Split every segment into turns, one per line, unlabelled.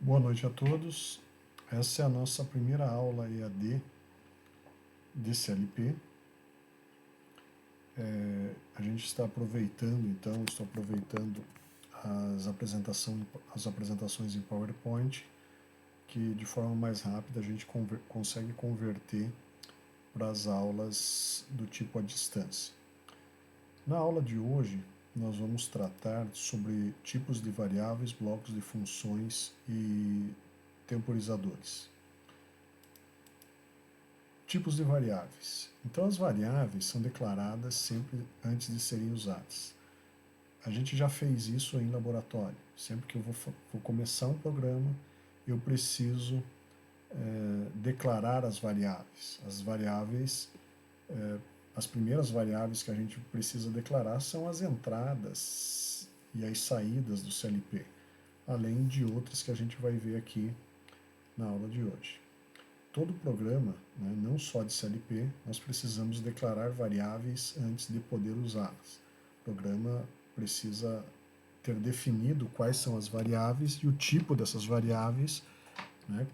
Boa noite a todos. Essa é a nossa primeira aula EAD de CLP. A gente está aproveitando, então, estou aproveitando as apresentações em PowerPoint, que de forma mais rápida a gente consegue converter para as aulas do tipo à distância. Na aula de hoje, nós vamos tratar sobre tipos de variáveis, blocos de funções e temporizadores. Tipos de variáveis. Então, as variáveis são declaradas sempre antes de serem usadas. A gente já fez isso em laboratório. Sempre que eu vou começar um programa, eu preciso declarar as variáveis. As primeiras variáveis que a gente precisa declarar são as entradas e as saídas do CLP, além de outras que a gente vai ver aqui na aula de hoje. Todo programa, não só de CLP, nós precisamos declarar variáveis antes de poder usá-las. O programa precisa ter definido quais são as variáveis e o tipo dessas variáveis,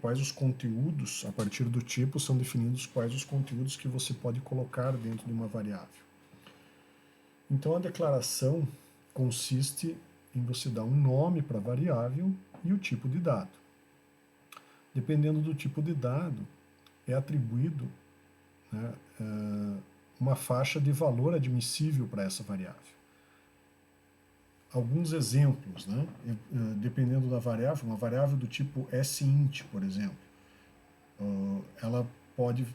quais os conteúdos, a partir do tipo são definidos quais os conteúdos que você pode colocar dentro de uma variável. Então a declaração consiste em você dar um nome para a variável e o tipo de dado. Dependendo do tipo de dado, é atribuído uma faixa de valor admissível para essa variável. Alguns exemplos, dependendo da variável, uma variável do tipo sint, por exemplo, ela pode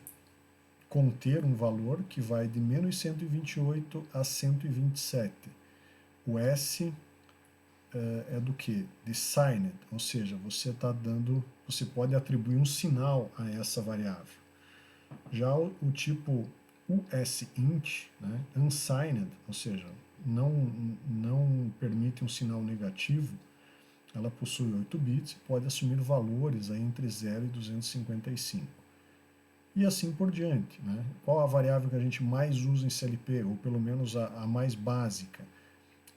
conter um valor que vai de menos 128 a 127. O S é do que? De signed, ou seja, você pode atribuir um sinal a essa variável. Já o tipo usint, unsigned, ou seja, não permite um sinal negativo, ela possui 8 bits e pode assumir valores aí entre 0 e 255. E assim por diante. Qual a variável que a gente mais usa em CLP, ou pelo menos a mais básica?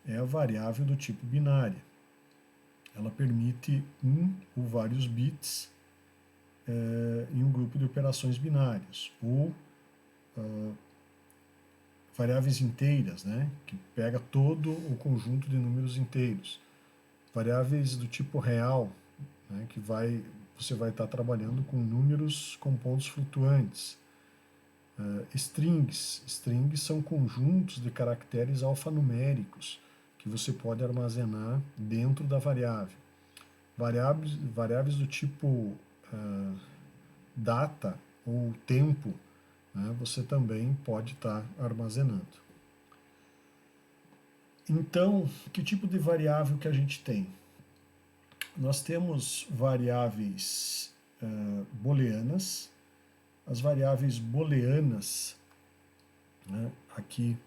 É a variável do tipo binária. Ela permite ou vários bits em um grupo de operações binárias, ou variáveis inteiras, que pega todo o conjunto de números inteiros. Variáveis do tipo real, que você vai estar trabalhando com números com pontos flutuantes. Strings são conjuntos de caracteres alfanuméricos que você pode armazenar dentro da variável. Variáveis do tipo data ou tempo, você também pode estar armazenando. Então, que tipo de variável que a gente tem? Nós temos variáveis booleanas. As variáveis booleanas, aqui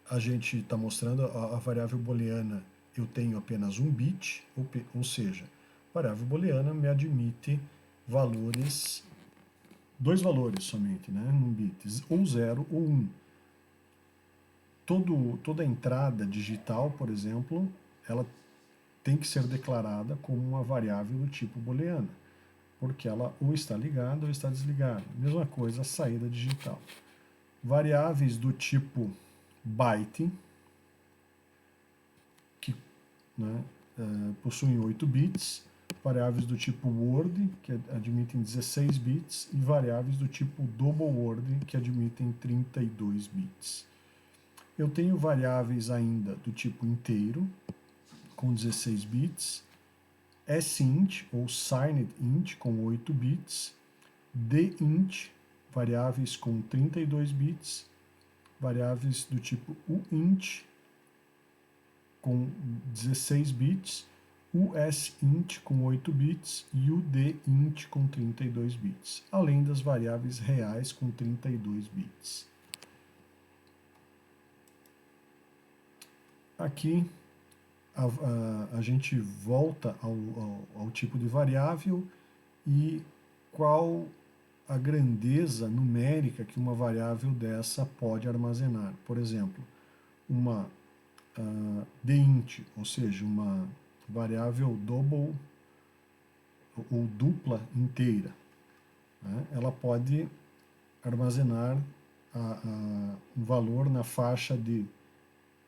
a gente está mostrando a variável booleana, eu tenho apenas um bit, ou seja, a variável booleana me admite dois valores somente, num bit, ou 0 ou 1. Toda entrada digital, por exemplo, ela tem que ser declarada como uma variável do tipo booleana, porque ela ou está ligada ou está desligada. Mesma coisa a saída digital. Variáveis do tipo byte, que possuem 8 bits, variáveis do tipo word, que admitem 16 bits, e variáveis do tipo double word, que admitem 32 bits. Eu tenho variáveis ainda do tipo inteiro, com 16 bits, sint, ou signed int, com 8 bits, dint, variáveis com 32 bits, variáveis do tipo uint, com 16 bits, usint com 8 bits e udint com 32 bits, além das variáveis reais com 32 bits. Aqui a gente volta ao tipo de variável e qual a grandeza numérica que uma variável dessa pode armazenar. Por exemplo, uma dint, ou seja, uma variável double ou dupla inteira, né? Ela pode armazenar um valor na faixa de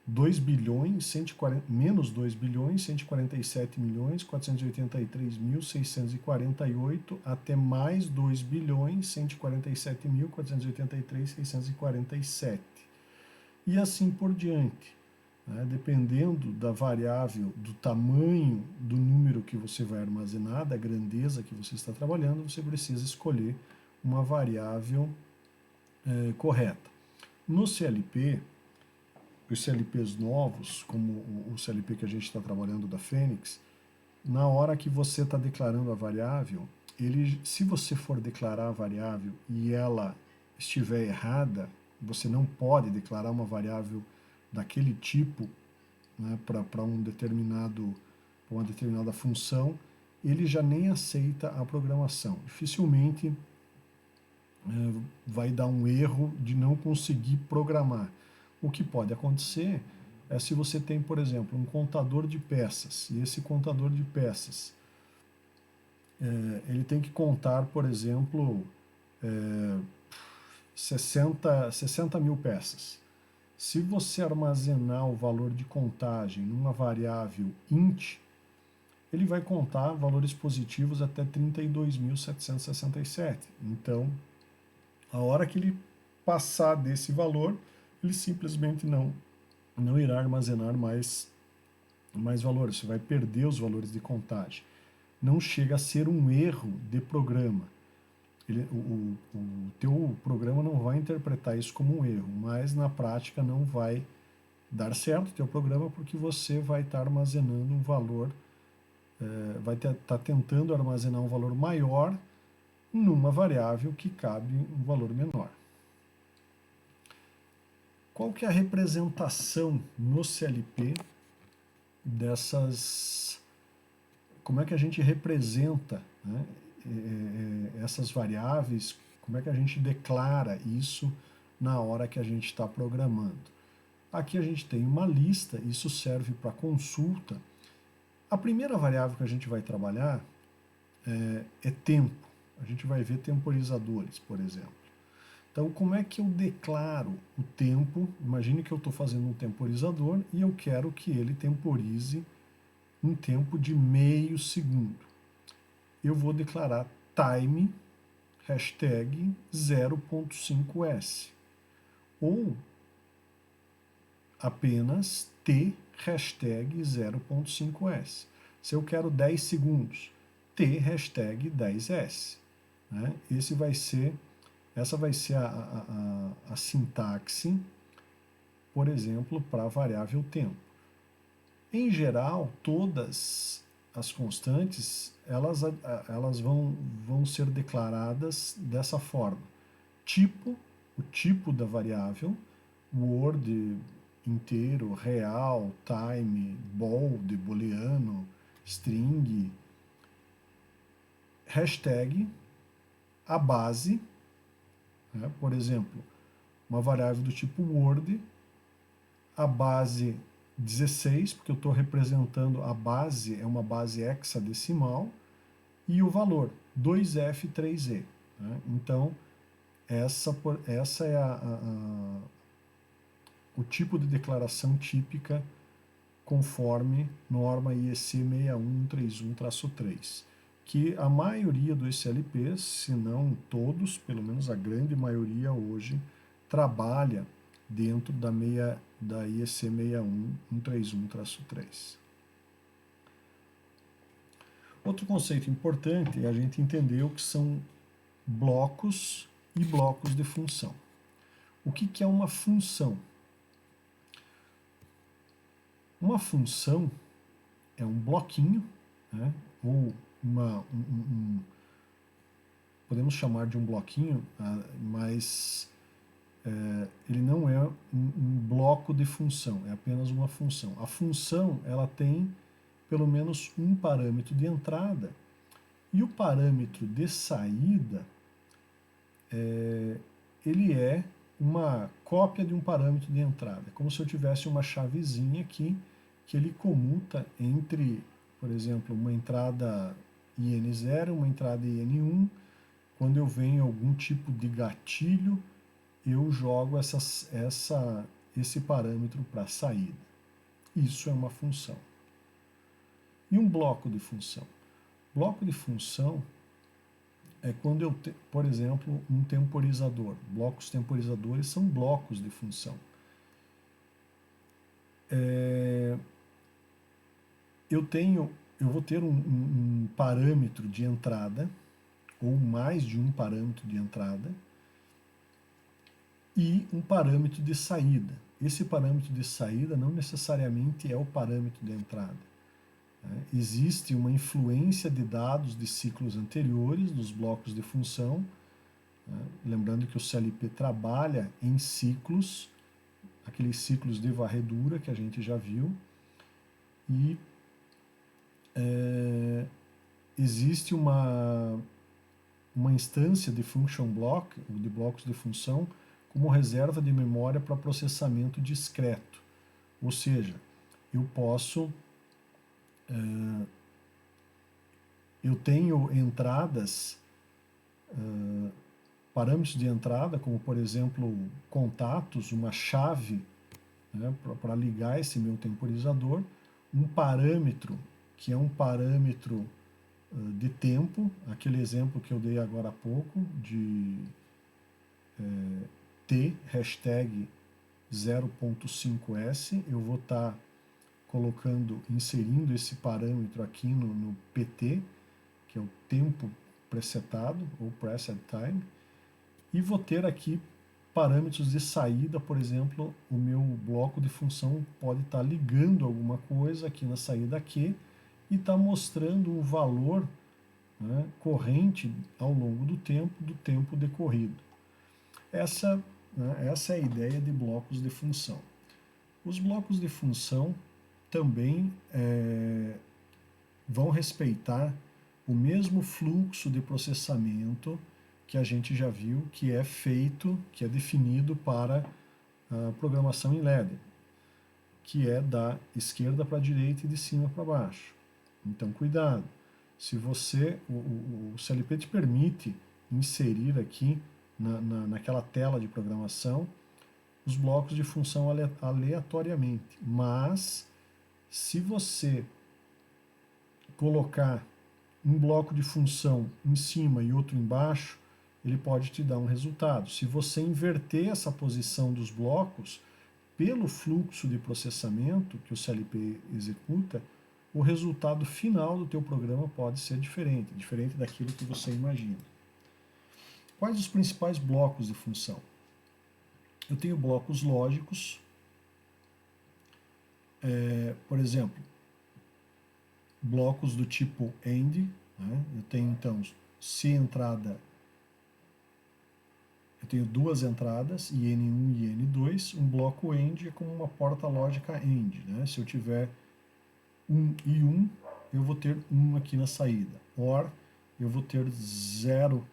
2 bilhões, 140, menos 2 bilhões, 147 milhões, 483.648 até mais 2 bilhões, 147.483.647. E assim por diante, né? Dependendo da variável, do tamanho do número que você vai armazenar, da grandeza que você está trabalhando, você precisa escolher uma variável correta. No CLP, os CLPs novos, como o CLP que a gente está trabalhando da Fênix, na hora que você está declarando a variável, se você for declarar a variável e ela estiver errada, você não pode declarar uma variável daquele tipo, né, para uma determinada função, ele já nem aceita a programação. Dificilmente vai dar um erro de não conseguir programar. O que pode acontecer é se você tem, por exemplo, um contador de peças, e esse contador de peças, ele tem que contar, por exemplo, 60 mil peças. Se você armazenar o valor de contagem numa variável int, ele vai contar valores positivos até 32.767. Então, a hora que ele passar desse valor, ele simplesmente não irá armazenar mais valores, você vai perder os valores de contagem. Não chega a ser um erro de programa. O teu programa não vai interpretar isso como um erro, mas na prática não vai dar certo o teu programa porque você vai estar armazenando um valor, vai estar tentando armazenar um valor maior numa variável que cabe um valor menor. Qual que é a representação no CLP dessas... Como é que a gente representa, né, essas variáveis, como é que a gente declara isso na hora que a gente está programando? Aqui a gente tem uma lista, isso serve para consulta. A primeira variável que a gente vai trabalhar é tempo. A gente vai ver temporizadores, por exemplo. Então, como é que eu declaro o tempo? Imagine que eu estou fazendo um temporizador e eu quero que ele temporize um tempo de meio segundo. Eu vou declarar time hashtag 0.5s ou apenas t hashtag 0.5s. Se eu quero 10 segundos, t hashtag 10s. Né? Essa vai ser a sintaxe, por exemplo, para a variável tempo. Em geral, todas as constantes elas vão ser declaradas dessa forma. O tipo da variável, word inteiro, real, time, bold, booleano, string, hashtag, a base, né? Por exemplo, uma variável do tipo word, a base 16, porque eu estou representando a base, é uma base hexadecimal, e o valor 2F3E. Né? Então, essa é o tipo de declaração típica conforme norma IEC 61131-3, que a maioria dos CLPs, se não todos, pelo menos a grande maioria hoje, trabalha dentro da IEC 61131-3. Outro conceito importante é a gente entender o que são blocos e blocos de função. O que é uma função? Uma função é um bloquinho, né, ou podemos chamar de um bloquinho, mas ele não é um bloco de função, é apenas uma função. A função ela tem pelo menos um parâmetro de entrada e o parâmetro de saída ele é uma cópia de um parâmetro de entrada, como se eu tivesse uma chavezinha aqui que ele comuta entre por exemplo, uma entrada IN0, uma entrada IN1. Quando eu venho algum tipo de gatilho, eu jogo esse parâmetro para a saída. Isso é uma função. E um bloco de função? Bloco de função é quando eu tenho, por exemplo, um temporizador. Blocos temporizadores são blocos de função. Eu vou ter um parâmetro de entrada, ou mais de um parâmetro de entrada, e um parâmetro de saída. Esse parâmetro de saída não necessariamente é o parâmetro de entrada. Existe uma influência de dados de ciclos anteriores nos blocos de função, lembrando que o CLP trabalha em ciclos, aqueles ciclos de varredura que a gente já viu, e existe uma instância de function block, de blocos de função, como reserva de memória para processamento discreto. Ou seja, eu posso eu tenho entradas, parâmetros de entrada, como por exemplo contatos, uma chave, né, para ligar esse meu temporizador, um parâmetro que é um parâmetro de tempo, aquele exemplo que eu dei agora há pouco, de T, hashtag 0.5S, eu vou estar inserindo esse parâmetro aqui no PT, que é o tempo presetado, ou preset time, e vou ter aqui parâmetros de saída, por exemplo, o meu bloco de função pode estar ligando alguma coisa aqui na saída Q e está mostrando o valor, né, corrente ao longo do tempo decorrido. Essa é a ideia de blocos de função. Os blocos de função também vão respeitar o mesmo fluxo de processamento que a gente já viu, que é definido para a programação em LED, que é da esquerda para a direita e de cima para baixo. Então, cuidado. Se o CLP te permite inserir aqui naquela tela de programação os blocos de função aleatoriamente, mas se você colocar um bloco de função em cima e outro embaixo, ele pode te dar um resultado. Se você inverter essa posição dos blocos, pelo fluxo de processamento que o CLP executa, o resultado final do teu programa pode ser diferente daquilo que você imagina. Quais os principais blocos de função? Eu tenho blocos lógicos, por exemplo, blocos do tipo AND, né? Eu tenho então, se entrada, eu tenho duas entradas, IN1 e IN2, um bloco AND é como uma porta lógica AND, né? Se eu tiver 1 e 1, eu vou ter 1 aqui na saída, OR eu vou ter 0,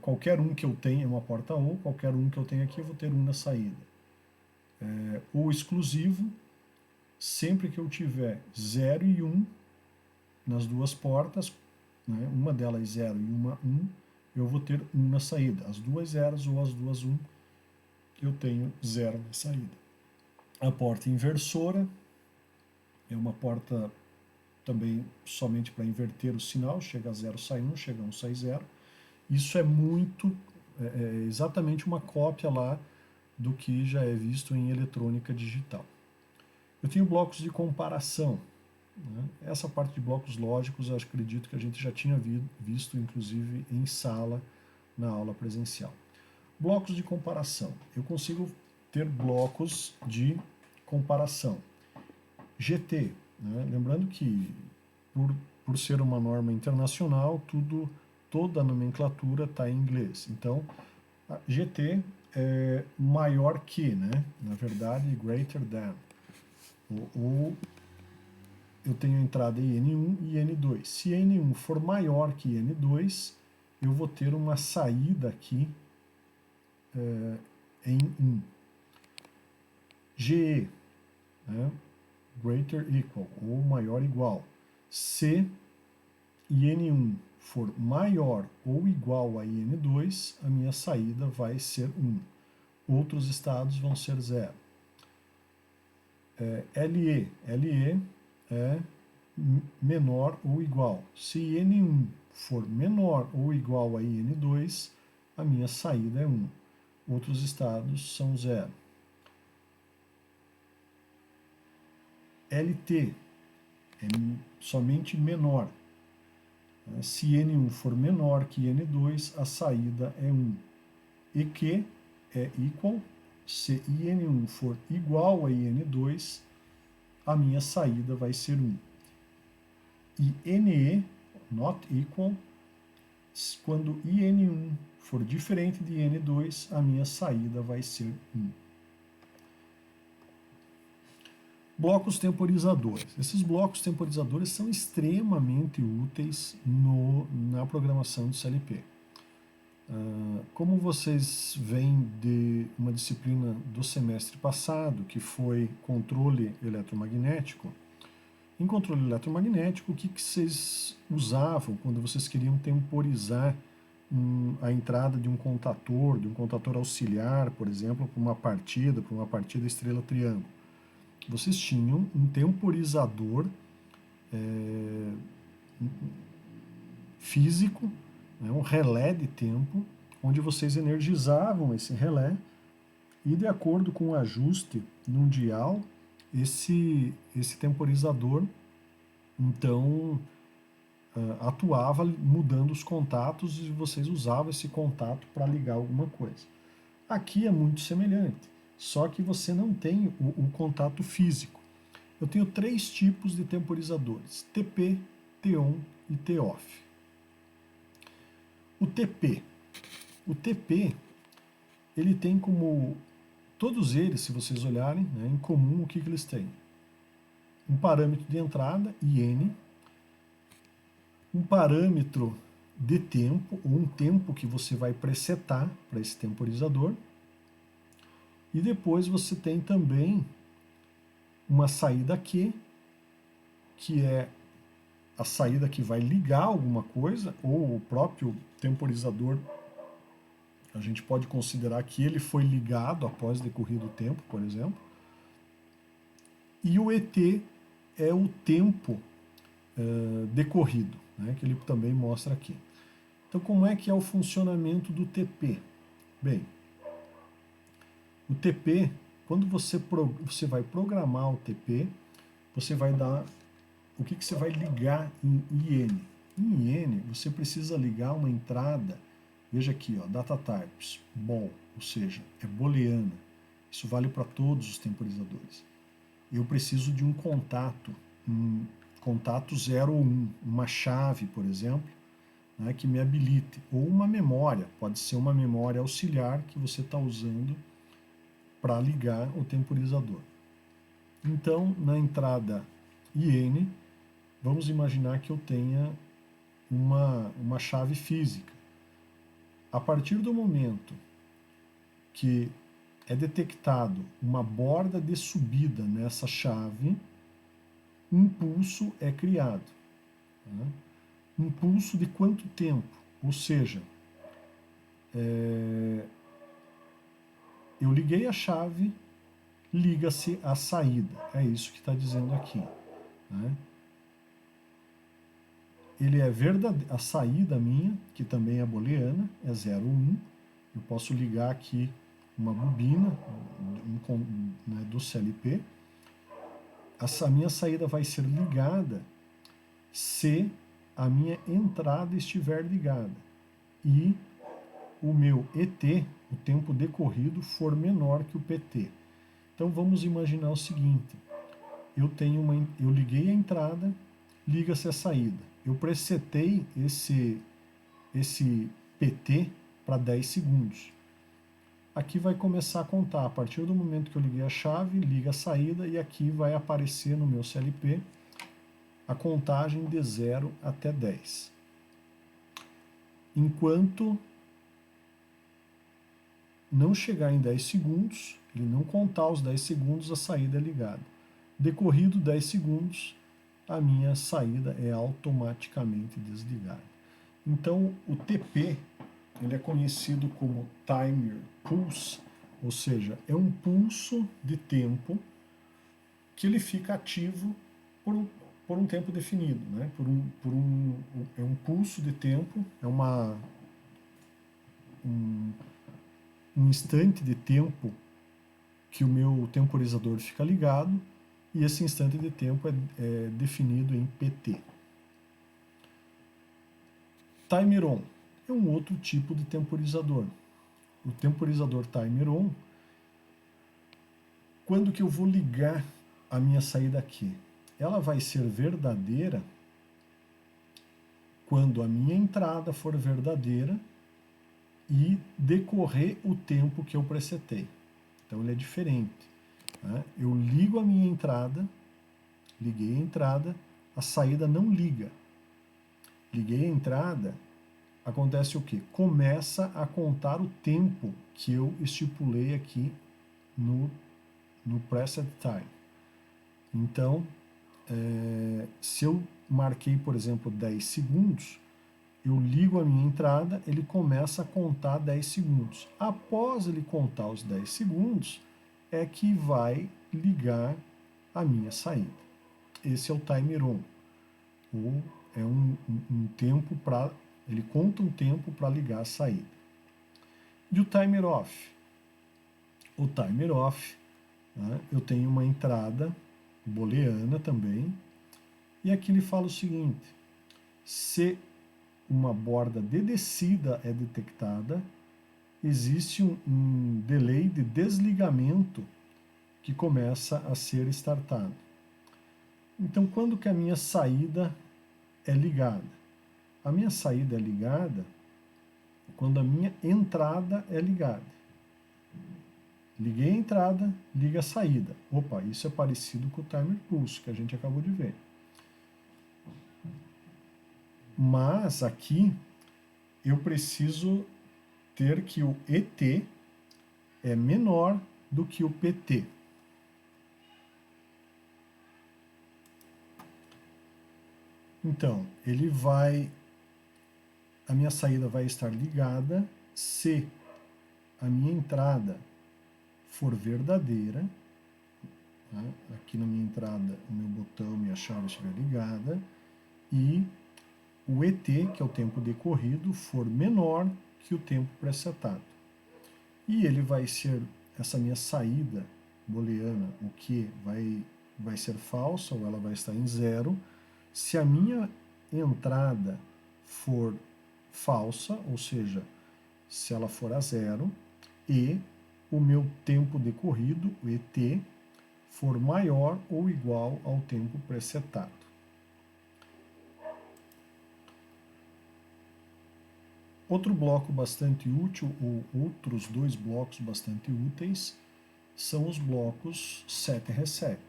qualquer um que eu tenha é uma porta OR, qualquer um que eu tenha aqui eu vou ter 1 na saída. O exclusivo, sempre que eu tiver 0 e 1 nas duas portas, né, uma delas 0 e uma 1, eu vou ter 1 na saída. As duas zeros ou as duas 1, eu tenho 0 na saída. A porta inversora é uma porta também somente para inverter o sinal, chega a 0, sai 1, chega a 1, sai 0. Isso é exatamente uma cópia lá do que já é visto em eletrônica digital. Eu tenho blocos de comparação. Né? Essa parte de blocos lógicos, eu acredito que a gente já tinha visto, inclusive, em sala, na aula presencial. Blocos de comparação. Eu consigo ter blocos de comparação. GT, né? Lembrando que, por ser uma norma internacional, toda a nomenclatura está em inglês. Então, GT é maior que, né? Na verdade, greater than. Eu tenho entrada N1 e N2. Se N1 for maior que N2, eu vou ter uma saída aqui em 1. GE, né? Greater equal, ou maior igual. Se IN1 for maior ou igual a IN2, a minha saída vai ser 1. Outros estados vão ser 0. LE é menor ou igual. Se IN1 for menor ou igual a IN2, a minha saída é 1. Outros estados são 0. LT é somente menor. Se N1 for menor que N2, a saída é 1. EQ é equal. Se IN1 for igual a IN2, a minha saída vai ser 1. E NE, not equal, quando IN1 for diferente de IN2, a minha saída vai ser 1. Blocos temporizadores. Esses blocos temporizadores são extremamente úteis na programação de CLP. Como vocês vêm de uma disciplina do semestre passado, que foi controle eletromagnético, em controle eletromagnético, o que vocês usavam quando vocês queriam temporizar a entrada de um contator auxiliar, por exemplo, para uma partida estrela-triângulo? Vocês tinham um temporizador físico, um relé de tempo, onde vocês energizavam esse relé e, de acordo com o ajuste num dial, esse temporizador, então, atuava mudando os contatos e vocês usavam esse contato para ligar alguma coisa. Aqui é muito semelhante, só que você não tem o contato físico. Eu tenho 3 tipos de temporizadores: TP, T-on e T-off. O TP, ele tem como, todos eles, se vocês olharem, em comum, o que eles têm? Um parâmetro de entrada, IN, um parâmetro de tempo, ou um tempo que você vai presetar para esse temporizador, e depois você tem também uma saída Q, que é a saída que vai ligar alguma coisa, ou o próprio temporizador, a gente pode considerar que ele foi ligado após decorrido o tempo, por exemplo. E o ET é o tempo decorrido, que ele também mostra aqui. Então, como é que é o funcionamento do TP? Bem, o TP, quando você vai programar o TP, você vai dar... O que você vai ligar em IN? Em IN, você precisa ligar uma entrada, veja aqui, data types, bol, ou seja, é booleana. Isso vale para todos os temporizadores. Eu preciso de um contato 0 ou 1, uma chave, por exemplo, que me habilite, ou uma memória, pode ser uma memória auxiliar que você está usando para ligar o temporizador. Então, na entrada IN, vamos imaginar que eu tenha uma chave física. A partir do momento que é detectado uma borda de subida nessa chave, um pulso é criado. Um pulso de quanto tempo? Ou seja, eu liguei a chave, liga-se a saída. É isso que está dizendo aqui. Ele é verdadeiro, a saída minha, que também é booleana, é 0, 1. Eu posso ligar aqui uma bobina do CLP. A minha saída vai ser ligada se a minha entrada estiver ligada e o meu ET, o tempo decorrido, for menor que o PT. Então vamos imaginar o seguinte: eu liguei a entrada, liga-se a saída. Eu presetei esse PT para 10 segundos. Aqui vai começar a contar. A partir do momento que eu liguei a chave, liga a saída, e aqui vai aparecer no meu CLP a contagem de 0 até 10. Enquanto não chegar em 10 segundos, ele não contar os 10 segundos, a saída é ligada. Decorrido 10 segundos, a minha saída é automaticamente desligada. Então, o TP ele é conhecido como Timer Pulse, ou seja, é um pulso de tempo que ele fica ativo por um tempo definido, né? É um pulso de tempo, é um, um instante de tempo que o meu temporizador fica ligado, e esse instante de tempo é definido em PT. Timer on é um outro tipo de temporizador. O temporizador timer on, quando que eu vou ligar a minha saída aqui? Ela vai ser verdadeira quando a minha entrada for verdadeira e decorrer o tempo que eu presetei. Então ele é diferente. Né? Eu ligo a minha entrada, liguei a entrada, a saída não liga. Liguei a entrada, acontece o quê? Começa a contar o tempo que eu estipulei aqui no preset time. Então, se eu marquei, por exemplo, 10 segundos, eu ligo a minha entrada, ele começa a contar 10 segundos. Após ele contar os 10 segundos, é que vai ligar a minha saída. Esse é o timer on. Ou é um tempo para... Ele conta um tempo para ligar a saída. E o timer off? O timer off, né, eu tenho uma entrada booleana também, e aqui ele fala o seguinte: se uma borda de descida é detectada, existe um delay de desligamento que começa a ser startado. Então, quando que a minha saída é ligada? A minha saída é ligada quando a minha entrada é ligada. Liguei a entrada, liga a saída. Opa, isso é parecido com o timer pulse que a gente acabou de ver. Mas aqui eu preciso ter que o ET é menor do que o PT. Então, a minha saída vai estar ligada se a minha entrada for verdadeira. Tá? Aqui na minha entrada, o meu botão, minha chave estiver ligada, e o ET, que é o tempo decorrido, for menor que o tempo presetado. E ele vai ser, essa minha saída booleana, o que vai ser falsa, ou ela vai estar em zero, se a minha entrada for falsa, ou seja, se ela for a zero, e o meu tempo decorrido, o ET, for maior ou igual ao tempo presetado. Outro bloco bastante útil, ou outros dois blocos bastante úteis, são os blocos set e reset,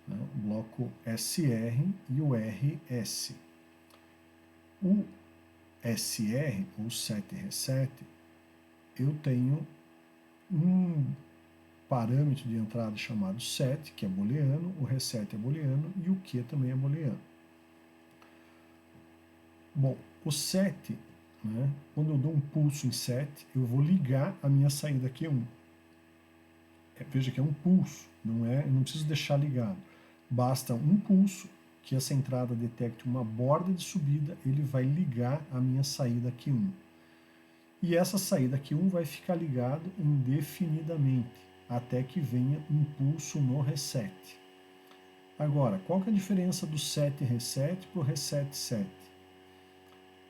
né? O bloco SR e o RS. O SR, ou set e reset, eu tenho um parâmetro de entrada chamado set, que é booleano, o reset é booleano e o que também é booleano. Bom, o set, né, quando eu dou um pulso em set, eu vou ligar a minha saída Q1. Veja que é um pulso, eu não preciso deixar ligado. Basta um pulso, que essa entrada detecte uma borda de subida, ele vai ligar a minha saída Q1. E essa saída Q1 vai ficar ligado indefinidamente, até que venha um pulso no reset. Agora, qual que é a diferença do set reset para o reset set?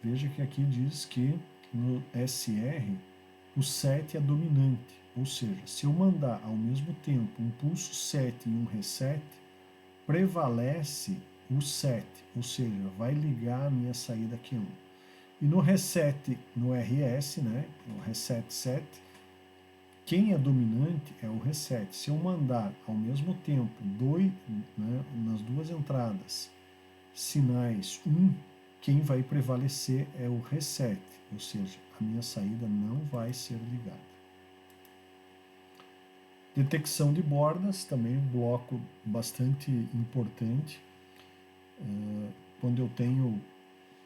Veja que aqui diz que no SR o set é dominante, ou seja, se eu mandar ao mesmo tempo um pulso set e um reset, prevalece o set, ou seja, vai ligar a minha saída Q1. E no reset, no RS, né, o reset set, quem é dominante é o reset. Se eu mandar ao mesmo tempo nas duas entradas sinais 1, quem vai prevalecer é o reset, ou seja, a minha saída não vai ser ligada. Detecção de bordas, também um bloco bastante importante. quando eu tenho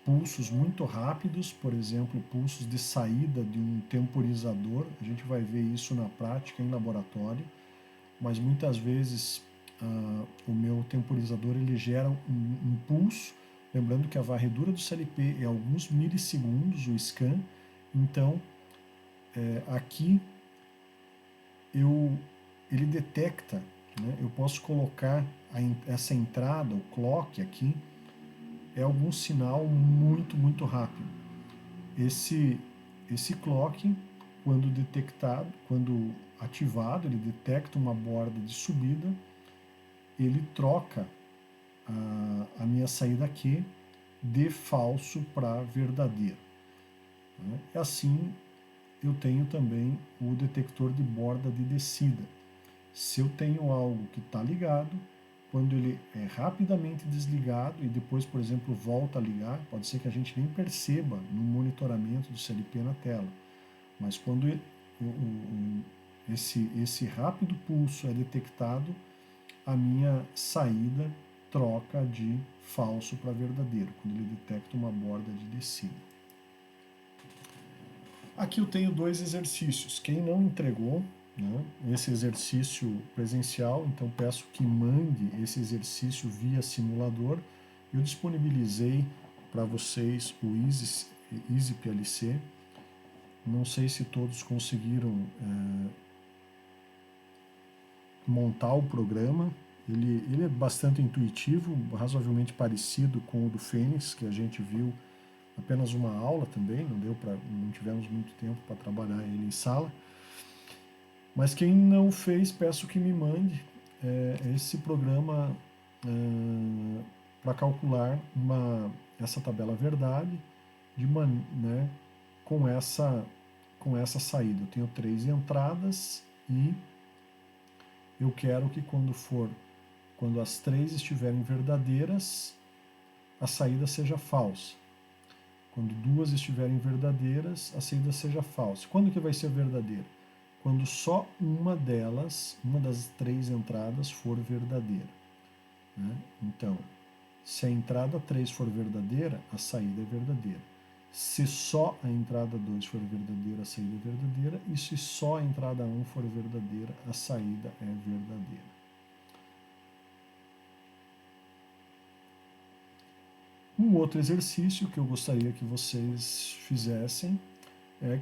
pulsos muito rápidos, por exemplo, pulsos de saída de um temporizador. A gente vai ver isso na prática em laboratório, mas muitas vezes o meu temporizador ele gera um pulso, lembrando que a varredura do CLP é alguns milissegundos, o scan, então aqui ele detecta, né, eu posso colocar essa entrada, o clock aqui, é algum sinal muito, muito rápido. Esse clock, quando detectado, quando ativado, ele detecta uma borda de subida, ele troca a minha saída Q de falso para verdadeiro. E assim eu tenho também o detector de borda de descida. Se eu tenho algo que está ligado, quando ele é rapidamente desligado e depois, por exemplo, volta a ligar, pode ser que a gente nem perceba no monitoramento do CLP na tela, mas quando esse rápido pulso é detectado, a minha saída troca de falso para verdadeiro, quando ele detecta uma borda de descida. Aqui eu tenho 2 exercícios. Quem não entregou, né, esse exercício presencial, então peço que mande esse exercício via simulador. Eu disponibilizei para vocês o Easy PLC. Não sei se todos conseguiram montar o programa. Ele é bastante intuitivo, razoavelmente parecido com o do Fênix, que a gente viu apenas uma aula também, não tivemos muito tempo para trabalhar ele em sala. Mas quem não fez, peço que me mande esse programa para calcular essa tabela verdade né, com essa saída. Eu tenho 3 entradas e eu quero que quando as 3 estiverem verdadeiras, a saída seja falsa. Quando 2 estiverem verdadeiras, a saída seja falsa. Quando que vai ser verdadeira? Quando só uma das 3 entradas for verdadeira. Né? Então, se a entrada 3 for verdadeira, a saída é verdadeira. Se só a entrada 2 for verdadeira, a saída é verdadeira. E se só a entrada 1 for verdadeira, a saída é verdadeira. Um outro exercício que eu gostaria que vocês fizessem é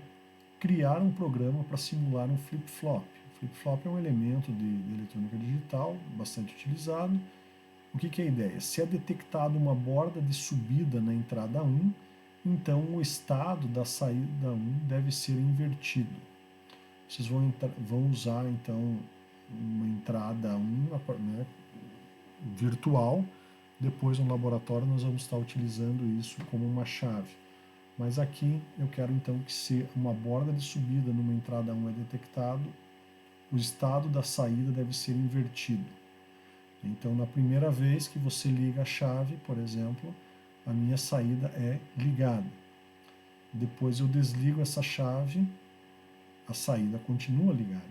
criar um programa para simular um flip-flop. Flip-flop é um elemento de eletrônica digital bastante utilizado. O que é a ideia? Se é detectado uma borda de subida na entrada 1, então o estado da saída 1 deve ser invertido. Vocês vão usar então uma entrada 1, né, virtual. Depois no laboratório nós vamos estar utilizando isso como uma chave. Mas aqui eu quero então que se uma borda de subida numa entrada 1 é detectado, o estado da saída deve ser invertido. Então na primeira vez que você liga a chave, por exemplo, a minha saída é ligada. Depois eu desligo essa chave, a saída continua ligada.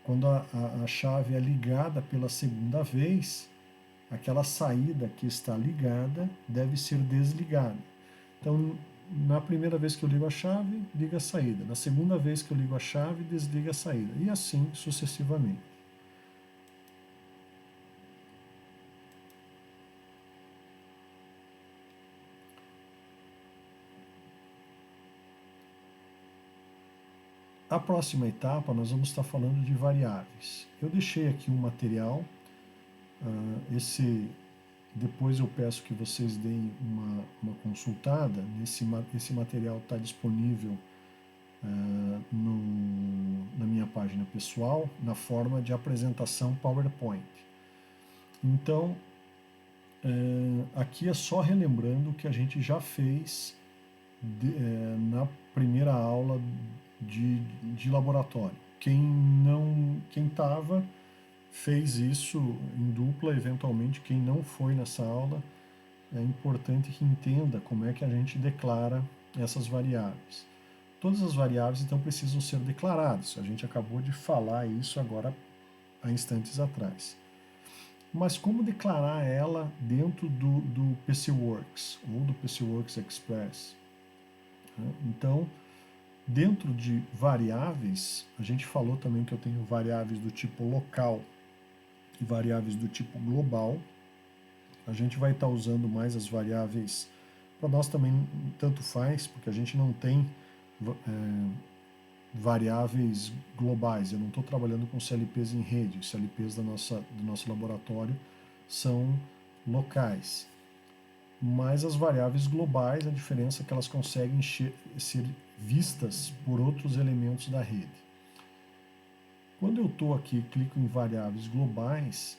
Quando a chave é ligada pela segunda vez, aquela saída que está ligada deve ser desligada. Então, na primeira vez que eu ligo a chave, liga a saída. Na segunda vez que eu ligo a chave, desliga a saída. E assim sucessivamente. A próxima etapa, nós vamos estar falando de variáveis. Eu deixei aqui um material. Depois eu peço que vocês deem uma consultada. Esse material está disponível na minha página pessoal, na forma de apresentação PowerPoint. Então, aqui é só relembrando o que a gente já fez na primeira aula de laboratório. Quem estava fez isso em dupla, eventualmente quem não foi nessa aula, é importante que entenda como é que a gente declara essas variáveis. Todas as variáveis então precisam ser declaradas. A gente acabou de falar isso agora há instantes atrás. Mas como declarar ela dentro do PCWorks ou do PCWorks Express? Então, dentro de variáveis, a gente falou também que eu tenho variáveis do tipo local e variáveis do tipo global. A gente vai estar usando mais as variáveis, para nós também tanto faz, porque a gente não tem variáveis globais. Eu não estou trabalhando com CLPs em rede. Os CLPs do nosso laboratório são locais. Mas as variáveis globais, a diferença é que elas conseguem ser vistas por outros elementos da rede. Quando eu estou aqui, clico em variáveis globais,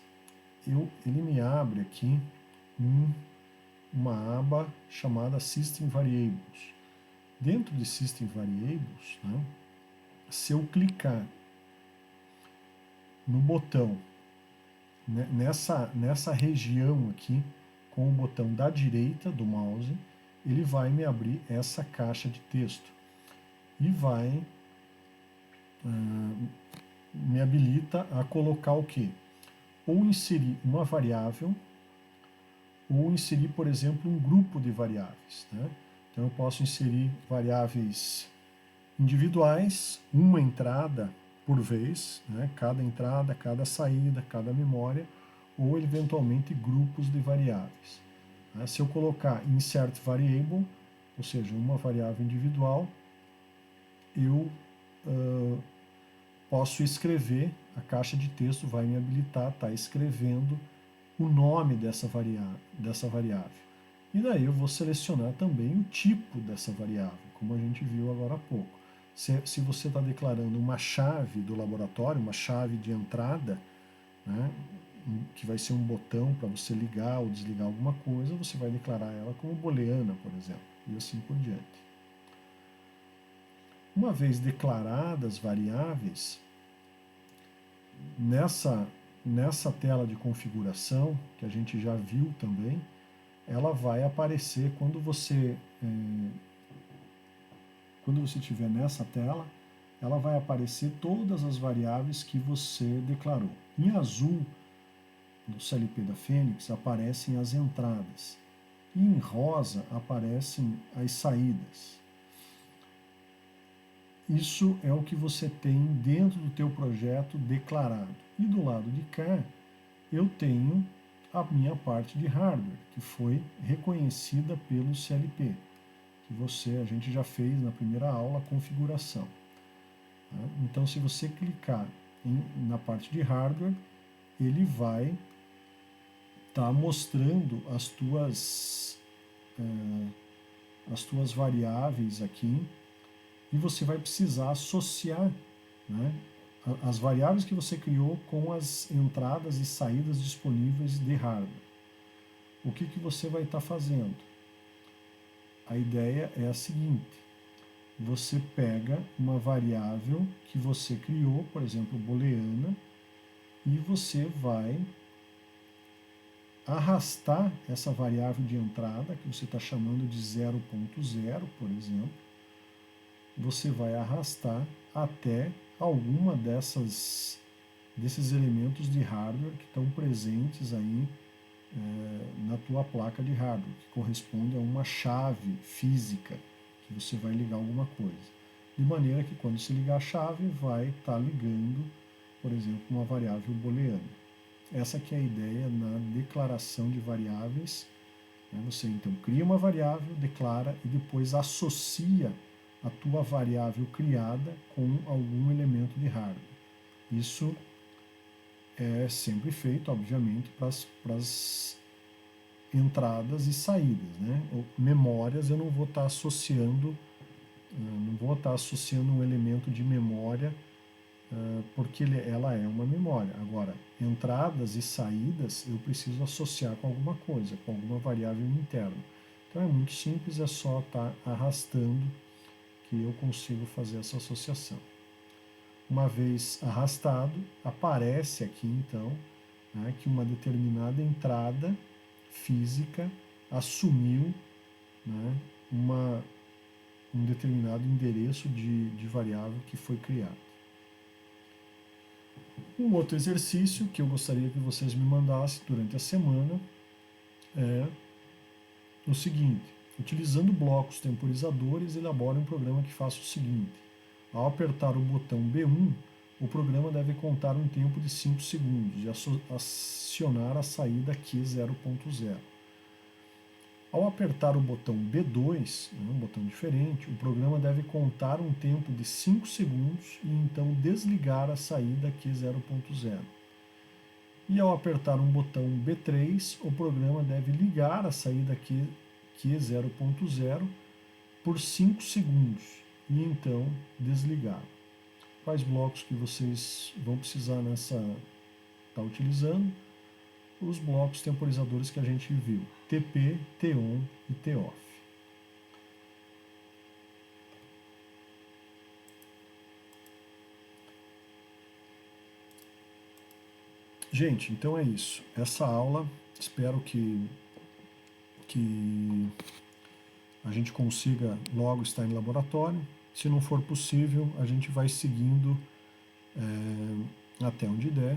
ele me abre aqui uma aba chamada System Variables. Dentro de System Variables, né, se eu clicar no botão, né, nessa região aqui, com o botão da direita do mouse, ele vai me abrir essa caixa de texto e vai me habilita a colocar o quê? Ou inserir uma variável, ou inserir, por exemplo, um grupo de variáveis. Né? Então eu posso inserir variáveis individuais, uma entrada por vez, né? Cada entrada, cada saída, cada memória, ou eventualmente grupos de variáveis. Né? Se eu colocar insert variable, ou seja, uma variável individual, eu posso escrever, a caixa de texto vai me habilitar a estar escrevendo o nome dessa variável. E daí eu vou selecionar também o tipo dessa variável, como a gente viu agora há pouco. Se você está declarando uma chave do laboratório, uma chave de entrada, né, que vai ser um botão para você ligar ou desligar alguma coisa, você vai declarar ela como booleana, por exemplo, e assim por diante. Uma vez declaradas variáveis, nessa tela de configuração, que a gente já viu também, ela vai aparecer quando você estiver nessa tela, ela vai aparecer todas as variáveis que você declarou. Em azul, no CLP da Fênix, aparecem as entradas. E em rosa aparecem as saídas. Isso é o que você tem dentro do teu projeto declarado. E do lado de cá, eu tenho a minha parte de hardware, que foi reconhecida pelo CLP, que a gente já fez na primeira aula, a configuração. Então, se você clicar na parte de hardware, ele vai estar mostrando as tuas variáveis aqui, e você vai precisar associar, né, as variáveis que você criou com as entradas e saídas disponíveis de hardware. O que você vai estar fazendo? A ideia é a seguinte: você pega uma variável que você criou, por exemplo, booleana, e você vai arrastar essa variável de entrada, que você está chamando de 0.0, por exemplo, você vai arrastar até alguma desses elementos de hardware que estão presentes aí na tua placa de hardware, que corresponde a uma chave física que você vai ligar alguma coisa. De maneira que quando se ligar a chave, vai estar ligando, por exemplo, uma variável booleana. Essa que é a ideia na declaração de variáveis. Você então cria uma variável, declara e depois associa a tua variável criada com algum elemento de hardware. Isso é sempre feito, obviamente, para as entradas e saídas. Né? Memórias eu não vou estar associando um elemento de memória porque ela é uma memória. Agora, entradas e saídas eu preciso associar com alguma coisa, com alguma variável interna. Então é muito simples, é só estar arrastando que eu consigo fazer essa associação. Uma vez arrastado, aparece aqui então, né, que uma determinada entrada física assumiu, né, um determinado endereço de variável que foi criado. Um outro exercício que eu gostaria que vocês me mandassem durante a semana é o seguinte: utilizando blocos temporizadores, elabore um programa que faça o seguinte. Ao apertar o botão B1, o programa deve contar um tempo de 5 segundos e acionar a saída Q0.0. Ao apertar o botão B2, um botão diferente, o programa deve contar um tempo de 5 segundos e então desligar a saída Q0.0. E ao apertar um botão B3, o programa deve ligar a saída Q0.0 por 5 segundos e então desligar. Quais blocos que vocês vão precisar estar utilizando? Os blocos temporizadores que a gente viu: TP, TON e TOFF. Gente, então é isso. Essa aula, espero que a gente consiga logo estar em laboratório. Se não for possível, a gente vai seguindo até onde der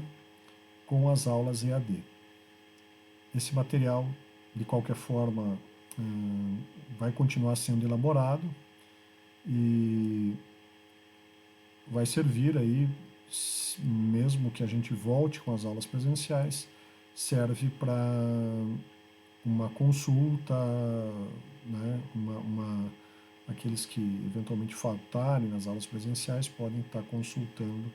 com as aulas EAD. Esse material, de qualquer forma, vai continuar sendo elaborado e vai servir aí, mesmo que a gente volte com as aulas presenciais, serve para uma consulta, né, aqueles que eventualmente faltarem nas aulas presenciais podem estar consultando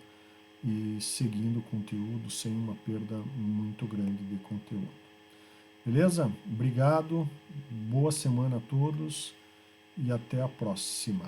e seguindo o conteúdo sem uma perda muito grande de conteúdo. Beleza? Obrigado, boa semana a todos e até a próxima.